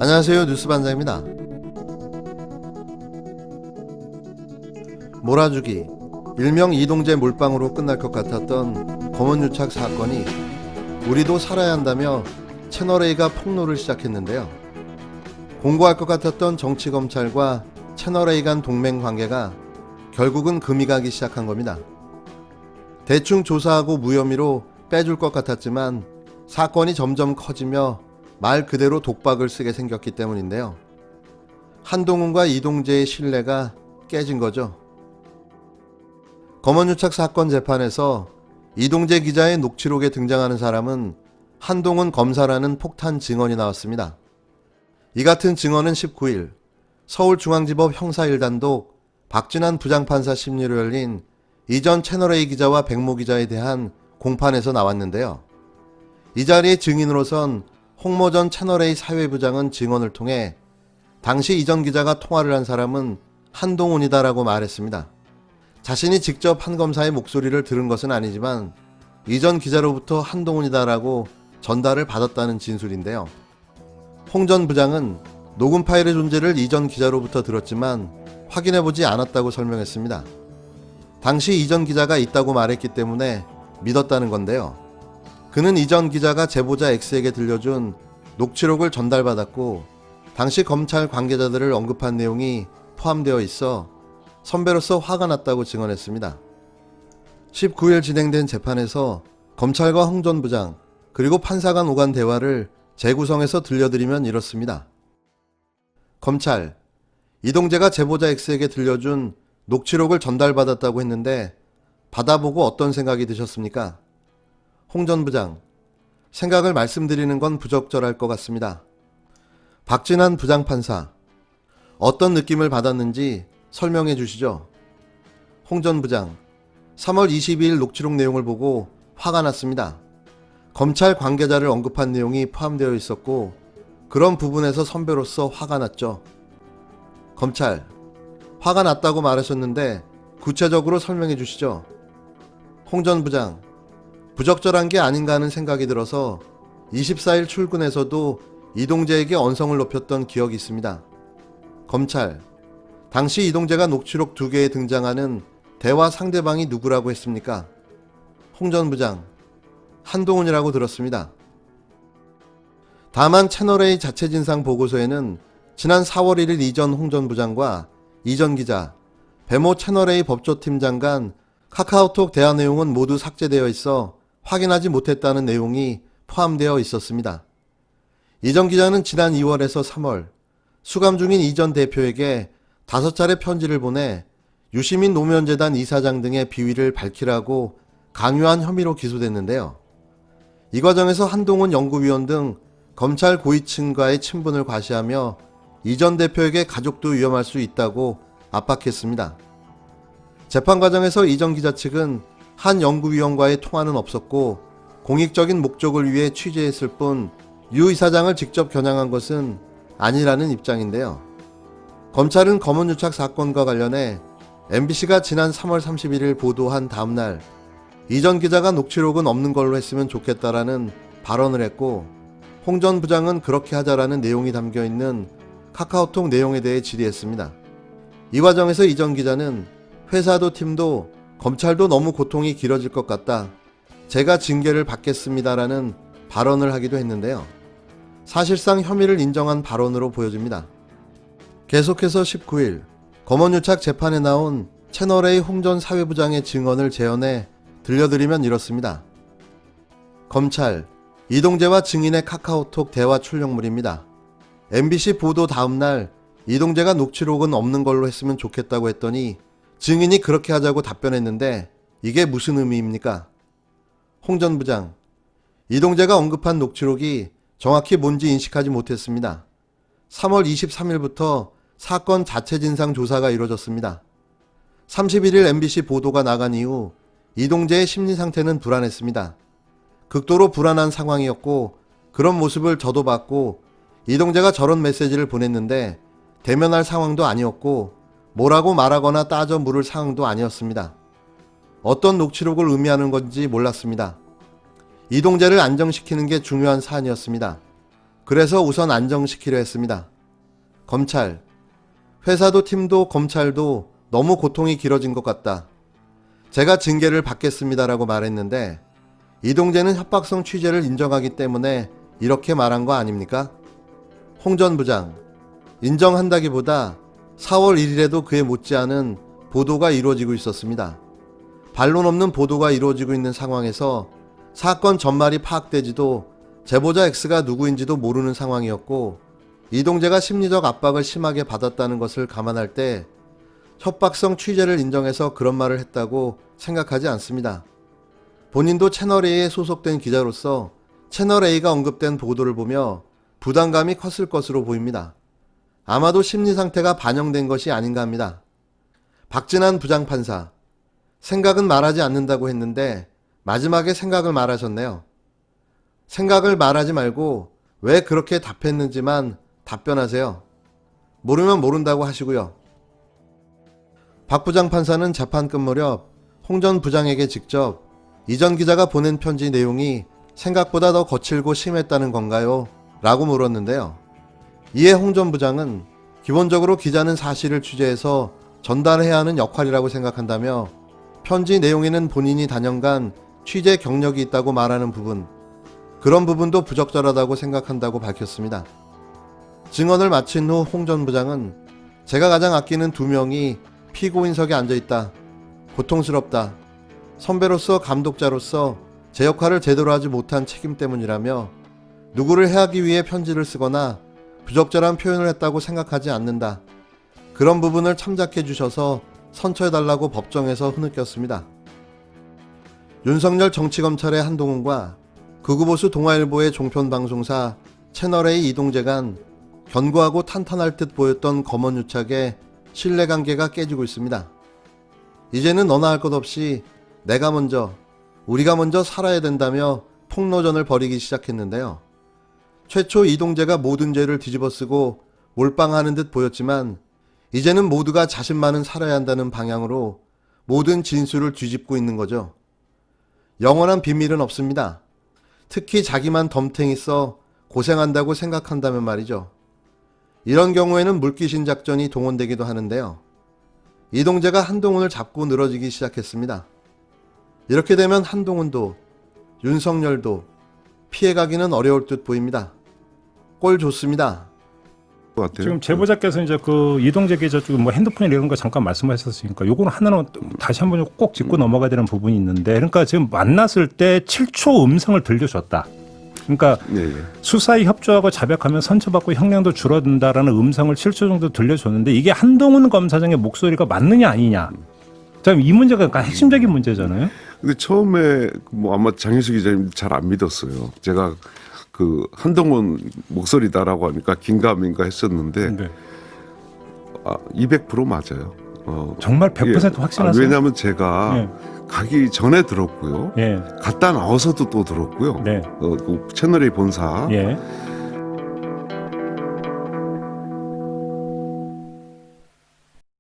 안녕하세요. 뉴스반장입니다. 몰아주기, 일명 이동재 몰빵으로 끝날 것 같았던 검언유착 사건이 우리도 살아야 한다며 채널A가 폭로를 시작했는데요. 공고할 것 같았던 정치검찰과 채널A 간 동맹관계가 결국은 금이 가기 시작한 겁니다. 대충 조사하고 무혐의로 빼줄 것 같았지만 사건이 점점 커지며 말 그대로 독박을 쓰게 생겼기 때문인데요. 한동훈과 이동재의 신뢰가 깨진 거죠. 검언유착 사건 재판에서 이동재 기자의 녹취록에 등장하는 사람은 한동훈 검사라는 폭탄 증언이 나왔습니다. 이 같은 증언은 19일 서울중앙지법 형사 1단독 박진환 부장판사 심리로 열린 이전 채널A 기자와 백모 기자에 대한 공판에서 나왔는데요. 이 자리의 증인으로선 홍모 전 채널A 사회부장은 증언을 통해 당시 이전 기자가 통화를 한 사람은 한동훈이다라고 말했습니다. 자신이 직접 한 검사의 목소리를 들은 것은 아니지만 이전 기자로부터 한동훈이다라고 전달을 받았다는 진술인데요. 홍 전 부장은 녹음 파일의 존재를 이전 기자로부터 들었지만 확인해보지 않았다고 설명했습니다. 당시 이전 기자가 있다고 말했기 때문에 믿었다는 건데요. 그는 이전 기자가 제보자 X에게 들려준 녹취록을 전달받았고 당시 검찰 관계자들을 언급한 내용이 포함되어 있어 선배로서 화가 났다고 증언했습니다. 19일 진행된 재판에서 검찰과 홍 전 부장 그리고 판사 간 오간 대화를 재구성해서 들려드리면 이렇습니다. 검찰, 이동재가 제보자 X에게 들려준 녹취록을 전달받았다고 했는데 받아보고 어떤 생각이 드셨습니까? 홍 전 부장, 생각을 말씀드리는 건 부적절할 것 같습니다. 박진환 부장판사, 어떤 느낌을 받았는지 설명해 주시죠. 홍 전 부장, 3월 22일 녹취록 내용을 보고 화가 났습니다. 검찰 관계자를 언급한 내용이 포함되어 있었고 그런 부분에서 선배로서 화가 났죠. 검찰, 화가 났다고 말하셨는데 구체적으로 설명해 주시죠. 홍 전 부장, 부적절한 게 아닌가 하는 생각이 들어서 24일 출근에서도 이동재에게 언성을 높였던 기억이 있습니다. 검찰, 당시 이동재가 녹취록 2개에 등장하는 대화 상대방이 누구라고 했습니까? 홍 전 부장, 한동훈이라고 들었습니다. 다만 채널A 자체 진상 보고서에는 지난 4월 1일 이전 홍 전 부장과 이전 기자, 배모 채널A 법조팀장 간 카카오톡 대화 내용은 모두 삭제되어 있어 확인하지 못했다는 내용이 포함되어 있었습니다. 이전 기자는 지난 2월에서 3월 수감 중인 이전 대표에게 5차례 편지를 보내 유시민 노무현재단 이사장 등의 비위를 밝히라고 강요한 혐의로 기소됐는데요. 이 과정에서 한동훈 연구위원 등 검찰 고위층과의 친분을 과시하며 이전 대표에게 가족도 위험할 수 있다고 압박했습니다. 재판 과정에서 이전 기자 측은 한 연구위원과의 통화는 없었고 공익적인 목적을 위해 취재했을 뿐 유 이사장을 직접 겨냥한 것은 아니라는 입장인데요. 검찰은 검언유착 사건과 관련해 MBC가 지난 3월 31일 보도한 다음날 이전 기자가 녹취록은 없는 걸로 했으면 좋겠다라는 발언을 했고 홍 전 부장은 그렇게 하자라는 내용이 담겨있는 카카오톡 내용에 대해 질의했습니다. 이 과정에서 이전 기자는 회사도 팀도 검찰도 너무 고통이 길어질 것 같다. 제가 징계를 받겠습니다라는 발언을 하기도 했는데요. 사실상 혐의를 인정한 발언으로 보여집니다. 계속해서 19일 검언유착 재판에 나온 채널A 홍 전 사회부장의 증언을 재현해 들려드리면 이렇습니다. 검찰, 이동재와 증인의 카카오톡 대화 출력물입니다. MBC 보도 다음날 이동재가 녹취록은 없는 걸로 했으면 좋겠다고 했더니 증인이 그렇게 하자고 답변했는데 이게 무슨 의미입니까? 홍 전 부장, 이동재가 언급한 녹취록이 정확히 뭔지 인식하지 못했습니다. 3월 23일부터 사건 자체 진상 조사가 이루어졌습니다. 31일 MBC 보도가 나간 이후 이동재의 심리 상태는 불안했습니다. 극도로 불안한 상황이었고 그런 모습을 저도 봤고 이동재가 저런 메시지를 보냈는데 대면할 상황도 아니었고 뭐라고 말하거나 따져 물을 상황도 아니었습니다. 어떤 녹취록을 의미하는 건지 몰랐습니다. 이동재를 안정시키는 게 중요한 사안이었습니다. 그래서 우선 안정시키려 했습니다. 검찰, 회사도 팀도 검찰도 너무 고통이 길어진 것 같다. 제가 징계를 받겠습니다라고 말했는데 이동재는 협박성 취재를 인정하기 때문에 이렇게 말한 거 아닙니까? 홍 전 부장, 인정한다기보다 4월 1일에도 그에 못지않은 보도가 이루어지고 있었습니다. 반론 없는 보도가 이루어지고 있는 상황에서 사건 전말이 파악되지도 제보자 X가 누구인지도 모르는 상황이었고 이동재가 심리적 압박을 심하게 받았다는 것을 감안할 때 협박성 취재를 인정해서 그런 말을 했다고 생각하지 않습니다. 본인도 채널A에 소속된 기자로서 채널A가 언급된 보도를 보며 부담감이 컸을 것으로 보입니다. 아마도 심리 상태가 반영된 것이 아닌가 합니다. 박진환 부장판사, 생각은 말하지 않는다고 했는데 마지막에 생각을 말하셨네요. 생각을 말하지 말고 왜 그렇게 답했는지만 답변하세요. 모르면 모른다고 하시고요. 박 부장판사는 재판 끝 무렵 홍 전 부장에게 직접 이 전 기자가 보낸 편지 내용이 생각보다 더 거칠고 심했다는 건가요? 라고 물었는데요. 이에 홍 전 부장은 기본적으로 기자는 사실을 취재해서 전달해야 하는 역할이라고 생각한다며 편지 내용에는 본인이 단연간 취재 경력이 있다고 말하는 부분, 그런 부분도 부적절하다고 생각한다고 밝혔습니다. 증언을 마친 후 홍 전 부장은 제가 가장 아끼는 2명이 피고인석에 앉아있다. 고통스럽다. 선배로서 감독자로서 제 역할을 제대로 하지 못한 책임 때문이라며 누구를 해하기 위해 편지를 쓰거나 부적절한 표현을 했다고 생각하지 않는다. 그런 부분을 참작해 주셔서 선처해달라고 법정에서 흐느꼈습니다. 윤석열 정치검찰의 한동훈과 극우보수 동아일보의 종편방송사 채널A 이동재 간 견고하고 탄탄할 듯 보였던 검언유착에 신뢰관계가 깨지고 있습니다. 이제는 너나 할 것 없이 내가 먼저, 우리가 먼저 살아야 된다며 폭로전을 벌이기 시작했는데요. 최초 이동재가 모든 죄를 뒤집어쓰고 몰빵하는 듯 보였지만 이제는 모두가 자신만은 살아야 한다는 방향으로 모든 진술을 뒤집고 있는 거죠. 영원한 비밀은 없습니다. 특히 자기만 덤탱이 써 고생한다고 생각한다면 말이죠. 이런 경우에는 물귀신 작전이 동원되기도 하는데요. 이동재가 한동훈을 잡고 늘어지기 시작했습니다. 이렇게 되면 한동훈도 윤석열도 피해가기는 어려울 듯 보입니다. 꼴 좋습니다. 지금 제보자께서 이제 그 이동재 기자 쪽 뭐 핸드폰 이런 거 잠깐 말씀하셨으니까 요거는 하나는 다시 한번 꼭 짚고 넘어가야 되는 부분이 있는데, 그러니까 지금 만났을 때 7초 음성을 들려줬다. 그러니까 수사에 협조하고 자백하면 선처받고 형량도 줄어든다라는 음성을 7초 정도 들려줬는데 이게 한동훈 검사장의 목소리가 맞느냐 아니냐. 자, 이 문제가 그러니까 핵심적인 문제잖아요. 근데 처음에 뭐 아마 장윤수 기자님 잘 안 믿었어요. 제가 그 한동훈 목소리다라고 하니까 긴가민가 했었는데 네. 200% 맞아요. 정말 100% 확신하세요? 왜냐하면 제가 가기 전에 들었고요. 갔다 나와서도 또 들었고요. 그 채널A 본사.